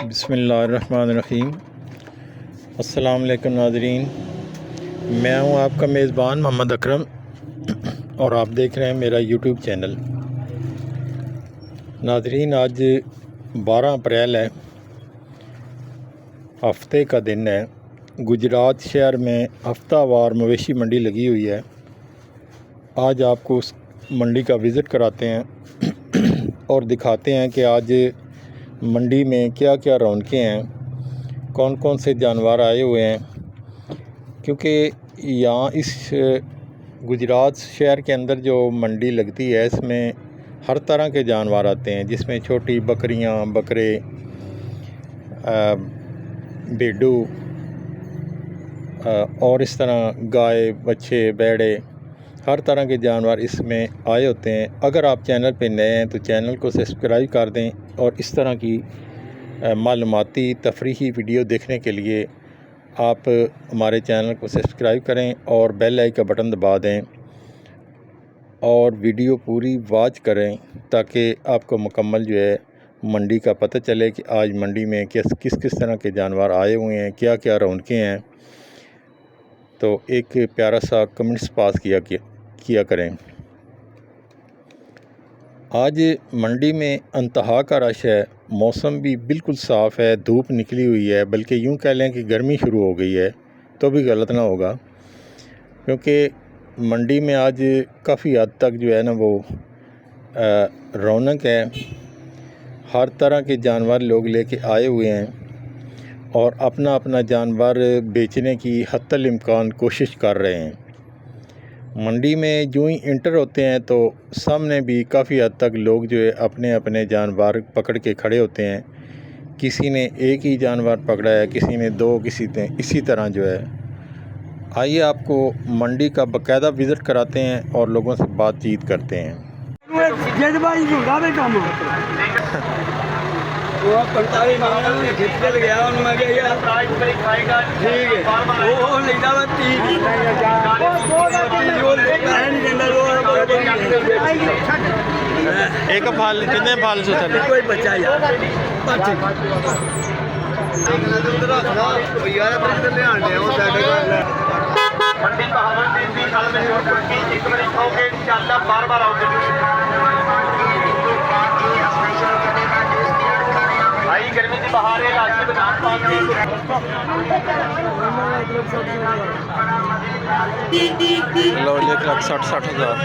बिस्मिल्लाहिर्रहमानिर्रहीम। अस्सलाम वालेकुम नाज़रीन, मैं हूं आपका मेज़बान मोहम्मद अकरम और आप देख रहे हैं मेरा यूट्यूब चैनल। नाज़रीन, आज 12 अप्रैल है, हफ्ते का दिन है। गुजरात शहर में हफ्तावार मवेशी मंडी लगी हुई है। आज आपको उस मंडी का विज़िट कराते हैं और दिखाते हैं कि आज मंडी में क्या क्या रौनकें हैं, कौन कौन से जानवर आए हुए हैं। क्योंकि यहाँ इस गुजरात शहर के अंदर जो मंडी लगती है, इसमें हर तरह के जानवर आते हैं, जिसमें छोटी बकरियाँ, बकरे, भेड़ू और इस तरह गाय, बच्चे, बैड़े, हर तरह के जानवर इसमें आए होते हैं। अगर आप चैनल पे नए हैं तो चैनल को सब्सक्राइब कर दें और इस तरह की मालूमाती तफरीही वीडियो देखने के लिए आप हमारे चैनल को सब्सक्राइब करें और बेल आइकन का बटन दबा दें और वीडियो पूरी वॉच करें, ताकि आपको मुकम्मल जो है मंडी का पता चले कि आज मंडी में किस किस तरह के जानवर आए हुए हैं, क्या क्या रौनकें हैं। तो एक प्यारा सा कमेंट्स पास किया करें। आज मंडी में इंतहा का रश है, मौसम भी बिल्कुल साफ़ है, धूप निकली हुई है, बल्कि यूँ कह लें कि गर्मी शुरू हो गई है तो भी गलत ना होगा, क्योंकि मंडी में आज काफ़ी हद तक जो है ना वो रौनक है। हर तरह के जानवर लोग लेके आए हुए हैं और अपना अपना जानवर बेचने की हत्तल इम्कान कोशिश कर रहे हैं। मंडी में जो ही इंटर होते हैं तो सामने भी काफ़ी हद तक लोग जो है अपने अपने जानवर पकड़ के खड़े होते हैं। किसी ने एक ही जानवर पकड़ा है, किसी ने दो, किसी ने इसी तरह जो है। आइए आपको मंडी का बाकायदा विज़िट कराते हैं और लोगों से बातचीत करते हैं। एक फल कितने फल से कोई बच्चा यार मंडी कहावत एक बार खाओगे इंशाअल्लाह बार-बार आओगे। भाई गर्मी की बहार है, आज की बाजार लो 1,60,000।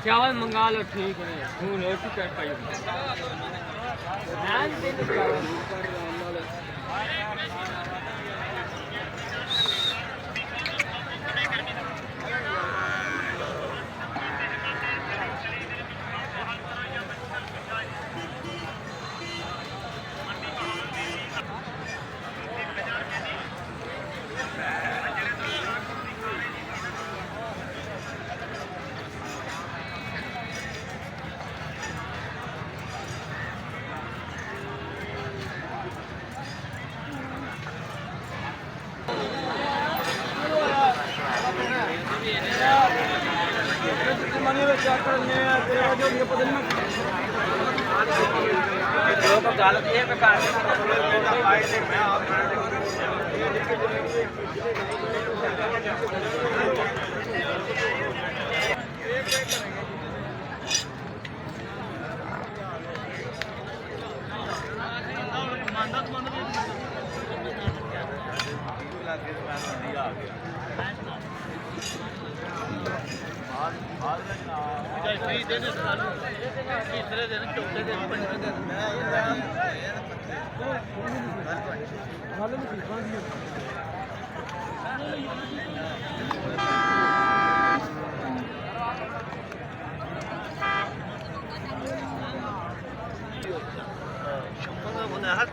चावल मंगा लो, ठीक है। फूल रोटी कर पाइए।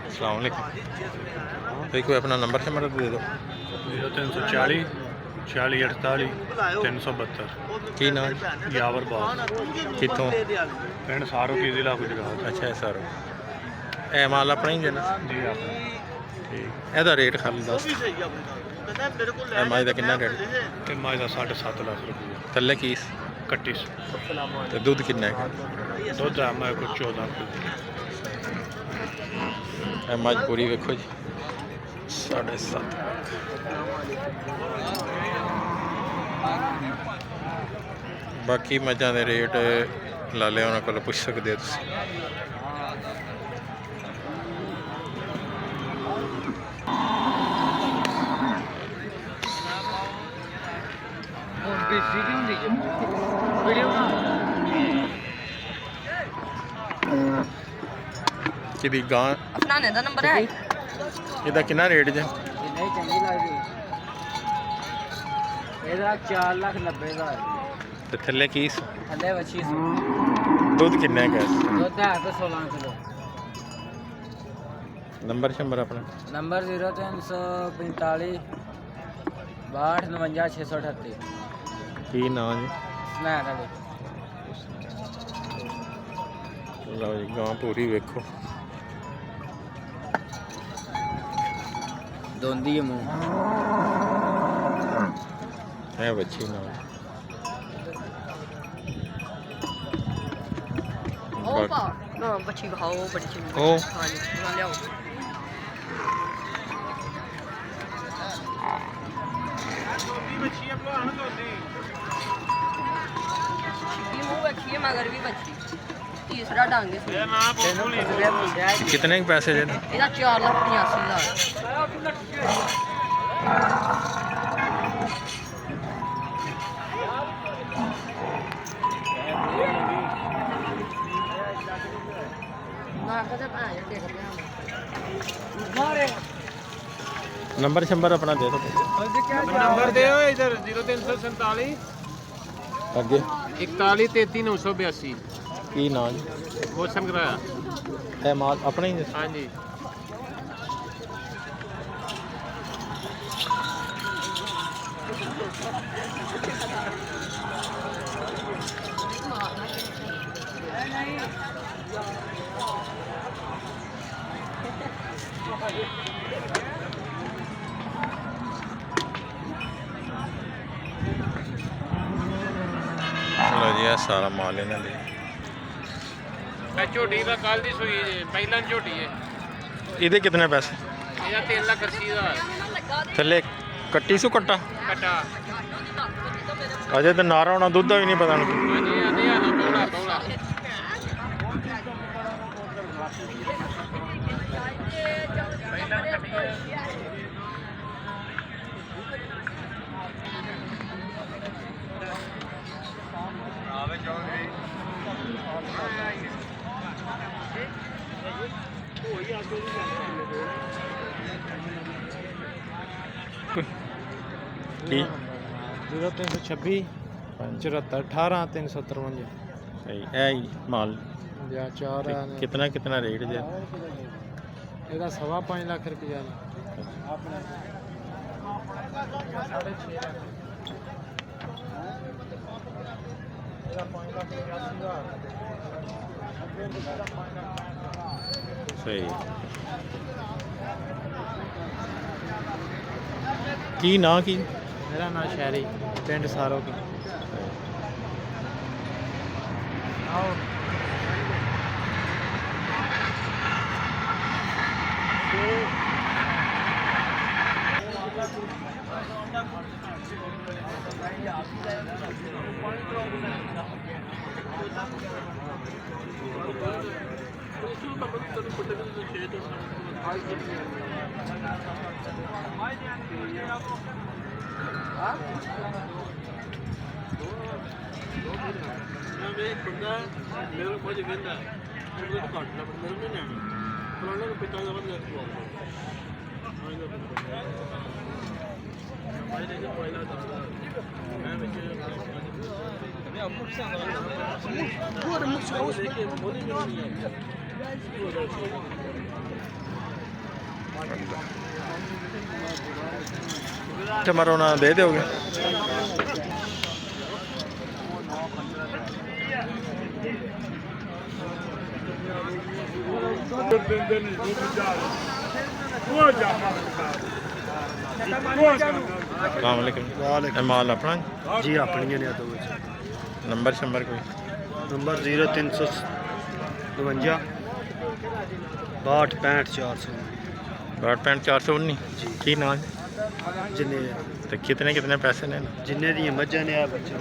अस्सलाम वालेकुम। भाई कोई अपना नंबर शंबर दे दो। 0340 4648 372 की नाम यावर बाग कितों? पिंड सारो की जिला गुजरात। अच्छा है सर, ए माल अपना ही है ना? जी अपना ठीक। ਇਹਦਾ ਰੇਟ ਖਾਲੀ ਦੱਸ। ਇਹ ਮਾਈ ਦਾ ਕਿੰਨਾ ਰੇਟ? ਤੇ ਮਾਈ ਦਾ 7.5 ਲੱਖ ਰੁਪਏ ਥੱਲੇ ਕੀ ਕੱਟੀ ਤੇ ਦੁੱਧ ਕਿੰਨਾ ਹੈ? ਦੁੱਧ ਆ ਮੈਂ ਕੋ 14 ਰੁਪਏ। ਇਹ ਮੱਝ ਪੂਰੀ ਵੇਖੋ ਜੀ 7.5 ਬਾਕੀ ਮੱਝਾਂ ਦੇ ਰੇਟ ਲਾਲੇ ਉਹਨਾਂ ਕੋਲ ਪੁੱਛ ਸਕਦੇ ਹੋ ਤੁਸੀਂ। ਕਿਹਦੀ ਗਾਂ? ਅਫਨਾਨੇ ਦਾ ਨੰਬਰ ਹੈ। ਇਹਦਾ ਕਿੰਨਾ ਰੇਟ ਜੇ? ਨਹੀਂ ਚੰਗੀ ਲੱਗਦੀ ਇਹਦਾ 4,90,000 ਤੇ ਥੱਲੇ ਕੀ ਥੱਲੇ ਵੱਛੀ ਸੀ। ਦੁੱਧ ਕਿੰਨਾ ਹੈ? ਦੁੱਧ ਹੈ ਤਾਂ 16 ਕਿਲੋ। ਨੰਬਰ ਸ਼ੰਬਰ ਆਪਣਾ? ਨੰਬਰ 0345 62 59 638 ਕੀ ਨਾਮ ਜੀ? ਸਨੈਕ ਵਾਲੇ। ਲਓ ਜੀ ਗਾਂ ਪੂਰੀ ਵੇਖੋ ਦੋਂਦੀ ਹੈ ਮੂੰਹ। ਇਹ ਬੱਚੀ ਨਾਲ ਉਹ ਪਾ ਨਾ ਬੱਚੀ ਖਾਓ ਬੜੀ ਚੰਗੀ। ਉਹ ਹਾਂਜੀ ਉਹਨਾਂ ਲਿਆਓ। ਛਿੱਕੀ ਮੂੰਹ ਵੇਖੀਏ ਮਗਰ ਵੀ ਬੱਚੀ। ਤੀਸਰਾ ਡਾਂਗੇ ਸੀ। ਕਿਤਨੇ ਕੁ ਪੈਸੇ ਦੇ? ਇਹਦਾ 4,85,000। ਨਾ ਕਦੇ ਭਾਂ ਜੇ ਦੇਖ ਲਿਆ। ਨੰਬਰ ਸ਼ੰਬਰ ਆਪਣਾ ਦੇ ਦਿਓ ਨੰਬਰ ਦਿਓ ਇਧਰ 0347 ਅੱਗੇ। 41 33 982। ਕੀ ਨਾਮ ਜੀ? ਮੋਸ਼ਨ ਕਰਾਇਆ। ਇਹ ਮਾਲ ਆਪਣਾ ਹੀ ਹੈ? ਹਾਂਜੀ ਲਓ ਜੀ ਇਹ ਸਾਰਾ ਮਾਲ ਇਹਨਾਂ ਦੇ। ਮੈਂ ਝੋਟੀ ਦਾ ਕੱਲ ਦੀ ਸੂਈ ਜੇ ਪਹਿਲਾਂ ਝੋਟੀ ਹੈ। ਇਹਦੇ ਕਿਤਨੇ ਪੈਸੇ? ਇਹਦਾ 3,80,000 ਥੱਲੇ ਕੱਟੀ ਸੂ ਕੱਟਾ? ਕਟਾ। ਅਜੇ ਤਾਂ ਨਾਰਾ ਹੋਣਾ, ਦੁੱਧ ਦਾ ਵੀ ਨਹੀਂ ਪਤਾ ਨਹੀਂ। ਹਾਂਜੀ ਆਂਦੇ ਆ ਨਾ ਬੋਲਾ ਬੋਲਾ। ਕੀ 0326 74 18 353 ਸਹੀ ਇਹ ਹੀ ਮਾਲ ਜਾਂ 4 ਕਿਤਨਾ ਕਿਤਨਾ ਰੇਟ ਜੇ? ਇਹਦਾ 5.5 ਲੱਖ ਰੁਪਇਆ ਸਹੀ। ਕੀ ਨਾਂ ਕੀ? ਮੇਰਾ ਨਾਮ ਸ਼ਹਿਰੀ ਪਿੰਡ ਸਾਰੋ ਕੀ। टमारो ना दे दोगे? अस्सलाम माल अपना जी अपनी ने तो नंबर शंबर कोई नंबर 0352 62 65 400 62 की नाम जिन्ने तो कितने कितने पैसे ने जिन्ने दी मज्जां ने आ बच्चे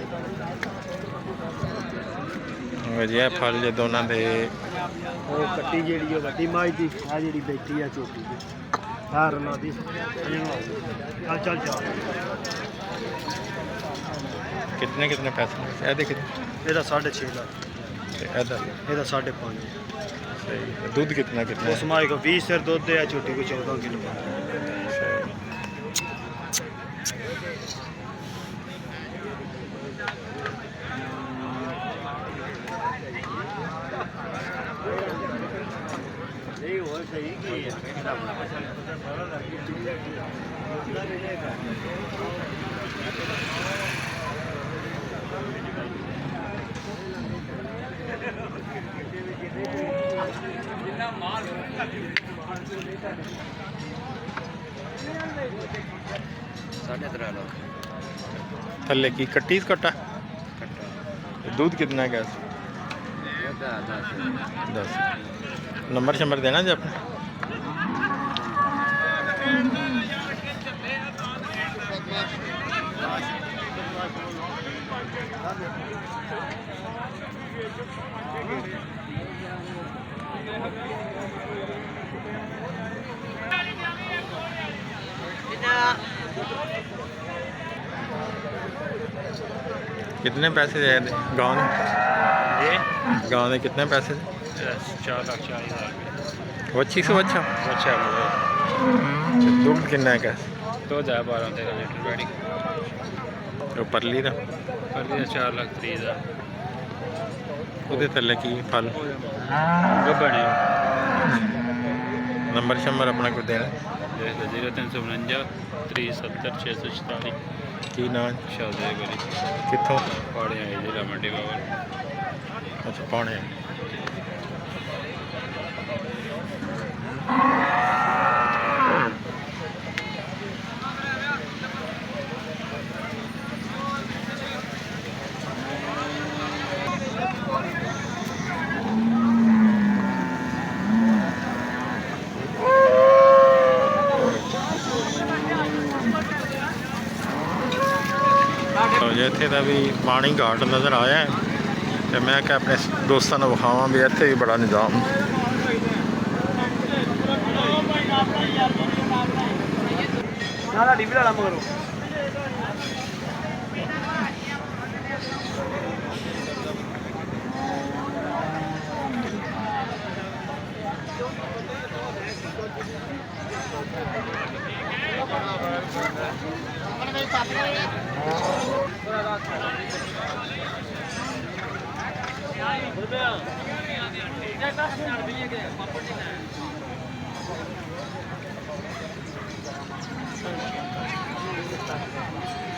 वजिया फल जे दोनों दे ਉਹ ਕੱਟੀ ਜਿਹੜੀ ਉਹ ਵੱਡੀ ਮਾਈ ਦੀ ਆ ਜਿਹੜੀ ਬੈਠੀ ਆ ਛੋਟੀ ਦੀ ਹਾਰ ਲਾ ਦੀ ਚੱਲ ਚੱਲ ਚੱਲ कितने कितने पैसे ने ਇਹਦੇ ਕਿਤਨੇ ਇਹਦਾ 6.5 ਲੱਖ ਤੇ ਇਹਦਾ ਇਹਦਾ 5.5 सही दूध कितना कितना ਉਸ ਮਾਈ ਕੋ 20 ਸਿਰ ਦੁੱਧ ਹੈ ਛੋਟੀ ਕੋ 14 ਕਿਲੋ ਨਹੀਂ ਹੋਰ ਸਹੀ ਕੀ ਹੈ थल्ले की कट्टी कट्टा दूध कितना गैस 10 नंबर शंबर देना जी अपना कितने पैसे दे गाँव ने गाँव ने कितने पैसे 4,40,000 वो अच्छी से अच्छा अच्छा दूध कितना है गैस 2012-13 लीटर बैठी वो परली का पर 4,30,000 ਉਹਦੇ ਥੱਲੇ ਕੀ ਫਲ ਗੱਬਣੇ ਨੰਬਰ ਸ਼ੰਬਰ ਆਪਣਾ ਕੋਈ ਦੇਣਾ 0349 370 644 ਕੀ ਨਾਂ ਸ਼ਾਹਜੇ ਗਲੀ ਕਿੱਥੋਂ ਪਾੜੇ ਆਏ ਜ਼ਿਲ੍ਹਾ ਮੰਡੀ ਬਾਬਰ ਅੱਛਾ ਪਾਉਣੇ ਇੱਥੇ ਦਾ ਵੀ ਪਾਣੀ ਘਾਟ ਨਜ਼ਰ ਆਇਆ ਤੇ ਮੈਂ ਕਿ ਆਪਣੇ ਦੋਸਤਾਂ ਨੂੰ ਵਿਖਾਵਾਂ ਵੀ ਇੱਥੇ ਵੀ ਬੜਾ ਨਿਜ਼ਾਮ ਨਾਲਾ ਡੀਵੀ ਵਾਲਾ ਮਗਰੋਂ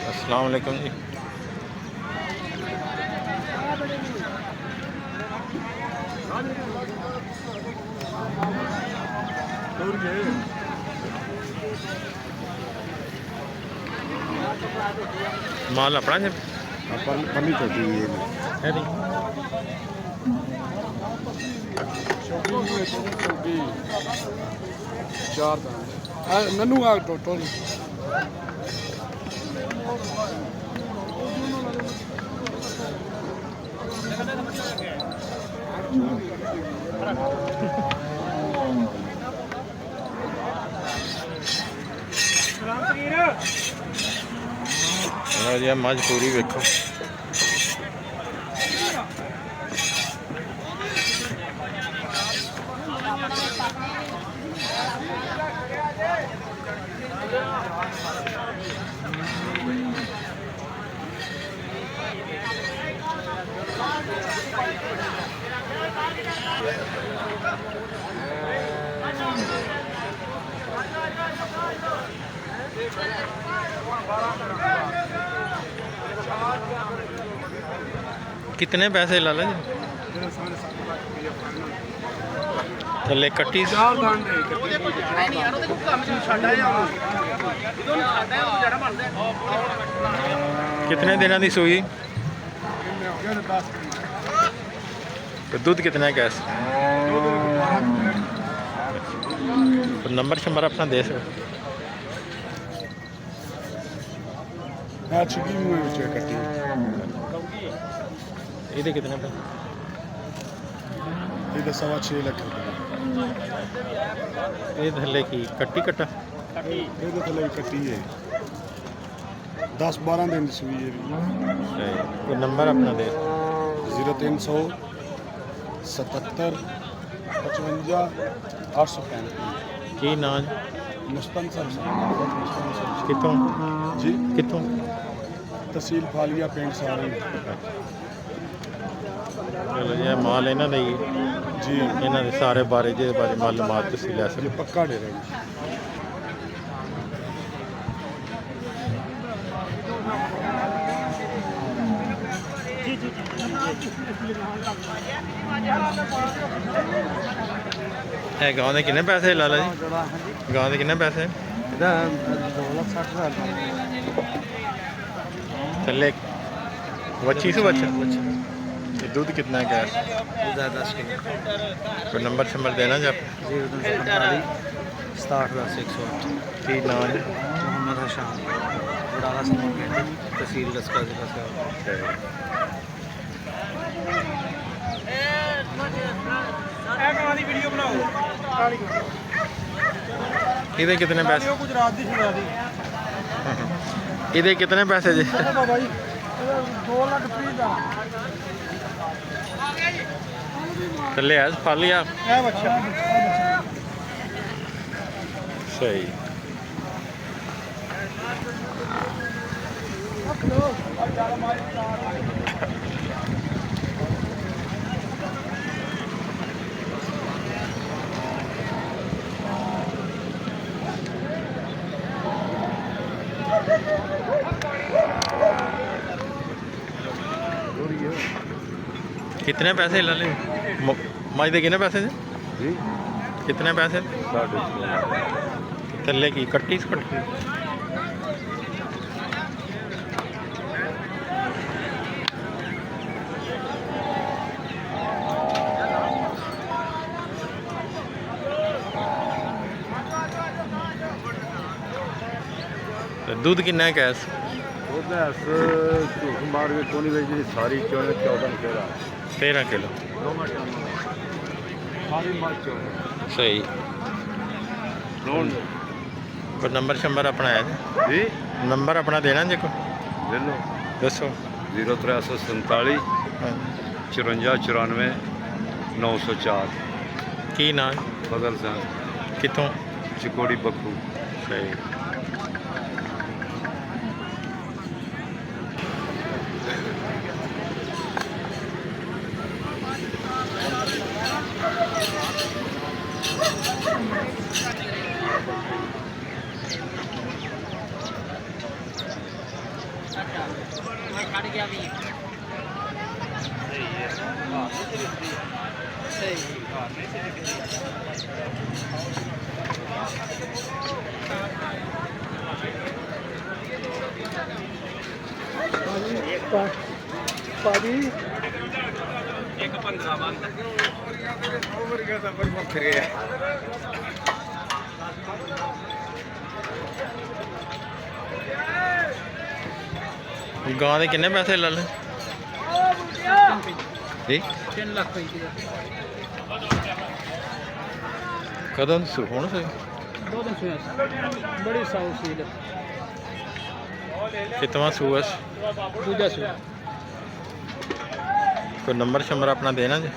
अस्सलाम वालेकुम जी माल अपना जब ਪੰਨੀ ਚੱਲਦੀ है नहीं ਚਾਰ ਦਾ ਮੈਨੂੰ ਆ ਟੋਟਲ ਲਓ ਜੀ ਮੱਝ ਪੂਰੀ ਵੇਖੋ। कितने पैसे लाला जी? थले कट्टी कितने दिनों की सूई? तो दूध कितना है गैस? तो नंबर शंबर अपना दे सकते? ये कितने पे? ये 6.5 लाख ये थले की कट्टी कट्टा? ये तो थले कट्टी है 10-12 दिन सुई है। कोई नंबर अपना दे। 0300 77 55 835। की नाम? मुस्तंसर कितों जी, कितों? तहसील फालिया पिंड सारे। चलो जी माल इन्हों ने जी, इन्हों के सारे बारे जे बारे मालूमात तुसीं ले ये सकते। पक्का डेरा जी। है गाँव के कितने पैसे लाला जी? गाँव के कितने पैसे? 2,60,000 थले वच्छी से बच्चा दूध कितना है गैस? 10 किलो। कोई नंबर शंबर देना जी आप? 045 67 108। की नाम है? मोहम्मद हशाम, बड़ाला समूह पिंड, तहसील लस्का जिला से। इधर कितने पैसे? गुजरात दी छुड़ा दी इधर कितने पैसे जी? बाबा जी 2,30,000 थले है फल या है बच्चा। सही। कितने पैसे ला ले? मज के कितने पैसे जी? कितने पैसे? थले की कट्टी से कट्टी? दूध कितना है गैस? झूठ मार के कोनी बेच दी सारी 14 किलो 13 किलो। सारी मार सही। कोई नंबर शंबर अपना है जी, नंबर अपना देना जी को ले लो। दसो। 0347 54 94 904। की नाम? फजल सिंह, कितों? चिकोड़ी बखू। सही। पाजी एक 15 बंद गाँव के कितने पैसे ला ले जी? 3 लाख पैंती कदों सुन से 2 दिन सुना बड़ी साउ सील कितवा सूस दूजा सू कोई नंबर शंबर अपना देना जी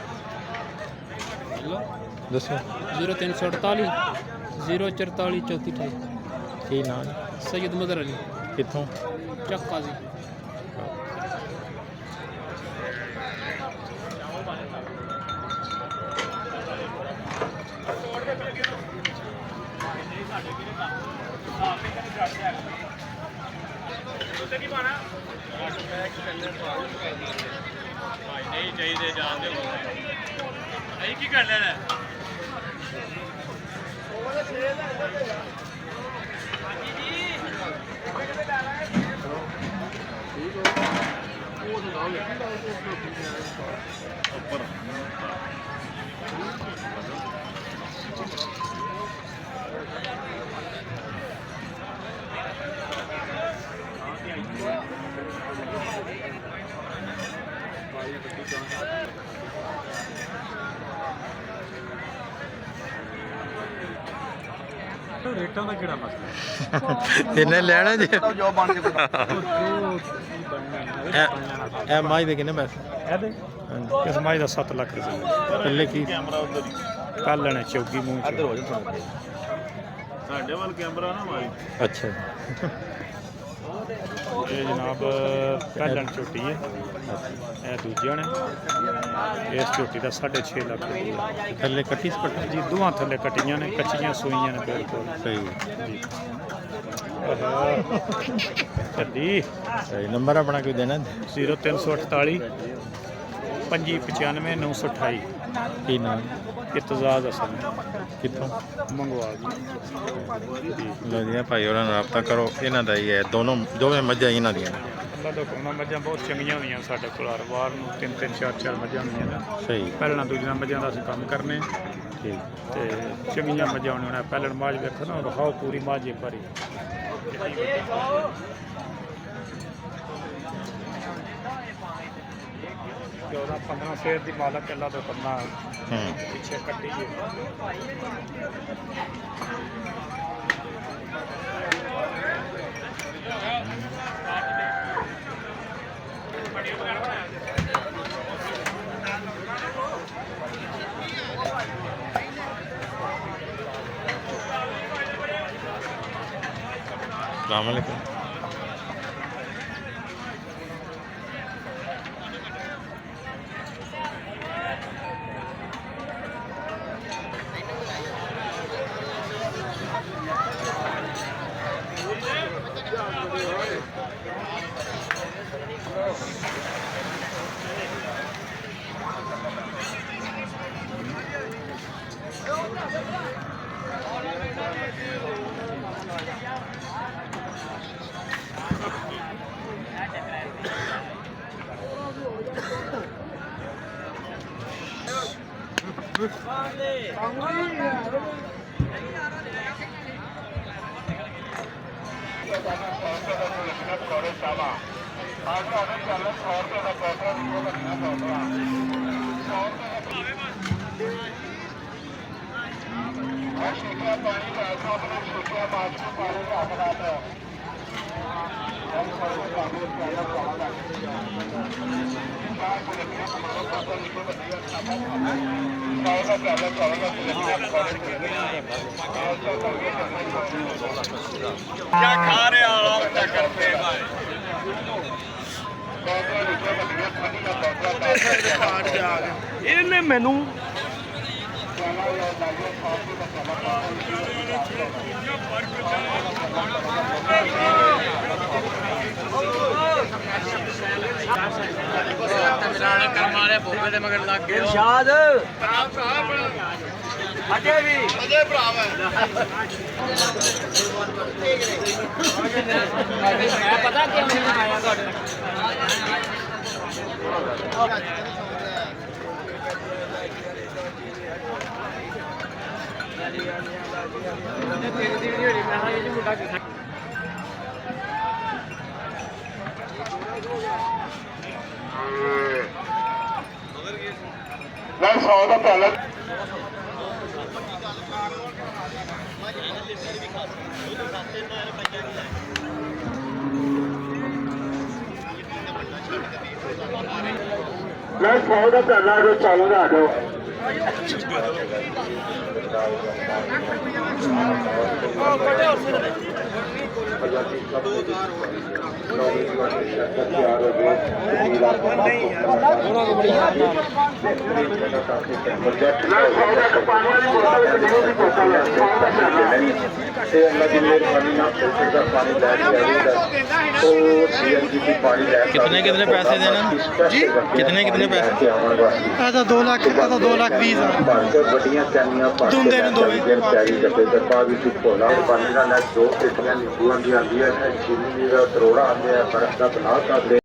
दसो 0348 044 34 की नाम सैयद मदर अली कितों ਚੱਕਾ ਜੀ ਨਹੀਂ ਚਾਹੀਦੇ ਜਾਣਦੇ ਅਸੀਂ ਕੀ ਕਰ ਲੈਣਾ ਰੇਟਾਂ ਦਾ ਕਿਹੜਾ ਮਸਲਾ इन्हें लेना जी ਜੋ ਬਣ ਕੇ ए माई दे किन्ने पैसे ਇਹਦੇ ਕਿਸ ਮਾਈ ਦਾ 7 ਲੱਖ ਰੁਪਏ पहले की ਕੱਲ ਲੈਣਾ ਚੌਗੀ ਮੂੰਹ ਚ ਹੋ ਸਾਡੇ ਵੱਲ ਕੈਮਰਾ ਨਾ ਮਾਰੀ अच्छा ਇਹ ਜਨਾਬ ਪਹਿਲਣ ਝੋਟੀ ਹੈ ਇਹ ਦੂਜਿਆਂ ਨੇ ਇਸ ਝੋਟੀ ਦਾ 6.5 ਲੱਖ ਰੁਪਏ पहले कट्टी स्पट ਜੀ ਦੋਹਾਂ ਥੱਲੇ ਕੱਟੀਆਂ ਨੇ ਕੱਚੀਆਂ ਸੂਈਆਂ ਨੇ ਬਿਲਕੁਲ सही ਜੀ ਕੱਢੀ सही नंबर अपना कोई देना 0348 2595 928 की नाम ਇਤਜ਼ਾਜ਼ ਅਸਲ कितों ਮੰਗਵਾ ਜੀ लो जी भाई और रबता करो इन्हों का ही है दोवें मझा इन्हों दी ਅੱਲਾ ਦਾ ਕੋਨਾ ਮੱਝਾਂ ਬਹੁਤ ਚੰਗੀਆਂ ਹੁੰਦੀਆਂ ਸਾਡੇ ਕੋਲ ਹਰ ਵਾਰ ਨੂੰ 3-3 4-4 ਮੱਝਾਂ ਹੁੰਦੀਆਂ ਨੇ सही ਪਹਿਲਾਂ ਦੂਜੀਆਂ ਮੱਝਾਂ ਦਾ ਅਸੀਂ ਕੰਮ ਕਰਨੇ ठीक ਤੇ ਚੰਗੀਆਂ ਮੱਝਾਂ ਹੋਣੀਆਂ ਪਹਿਲਣ ਮਾਝ ਵੇਖੋ ਨਾ ਵਿਖਾਓ ਪੂਰੀ ਮਾਝ ਇੱਕ ਵਾਰੀ 14-15 ਸ਼ੇਰ ਦੀ ਮਾਲਕ ਅੱਲਾ ਦਾ ਕਰਨਾ ਪਿੱਛੇ ਕੱਟੀ ਜੀ अस्सलामुअलैकुम क्या खा रहे हो क्या करते भाई ਇਹਨੇ ਮੈਨੂੰ ਕਰਮਾਲੇ ਭੋਗੇ ਦੇ ਮਗਰ ਲੱਗ ਗਏ ਇਰਸ਼ਾਦ ਅਜੇ ਵੀ ਅਜੇ ਭਰਾ ਮੈਂ ਪਤਾ ਕਿਉਂ ਨਹੀਂ ਆਇਆ ਤੁਹਾਡੇ मैं 100 का पहला ਲੈ 100 ਦਾ ਪਹਿਲਾ ਜੋ ਚੱਲਦਾ ਆ ਜਾਓ ਤੇ ਅੱਲਾ ਦੀ ਮਿਹਰਬਾਨੀ ਨਾਲ ਫਿਲਟਰ ਦਾ ਪਾਣੀ ਲੈ ਕੇ ਆਈਦਾ ਉਹ ਸੀਐਨਜੀ ਦੀ ਪਾਣੀ ਲੈ ਕੇ कितने कितने पैसे देना जी कितने पैसे ਇਹਦਾ 2 ਲੱਖ ਇਹਦਾ 2 ਲੱਖ 20 ਹਜ਼ਾਰ ਭਾਰਤ ਵੱਡੀਆਂ ਕੈਨੀਆਂ ਭਰ ਦੁੰਦੇ ਨੂੰ ਦੋਵੇਂ। ਦਿਨ ਤਿਆਰੀ ਕਰਦੇ ਦਰਪਾ ਵਿੱਚ ਭੋਲਾ ਪਾਣੀ ਦਾ ਲੈ 2 ਪੇਟੀਆਂ ਨਿੰਬੂਆਂ ਦੀ ਆਉਂਦੀ ਹੈ ਚੀਨੀ ਦਾ ਕਰੋੜਾ ਆਉਂਦੇ ਆ ਬਰਫ਼ ਦਾ ਬਣਾ ਸਕਦੇ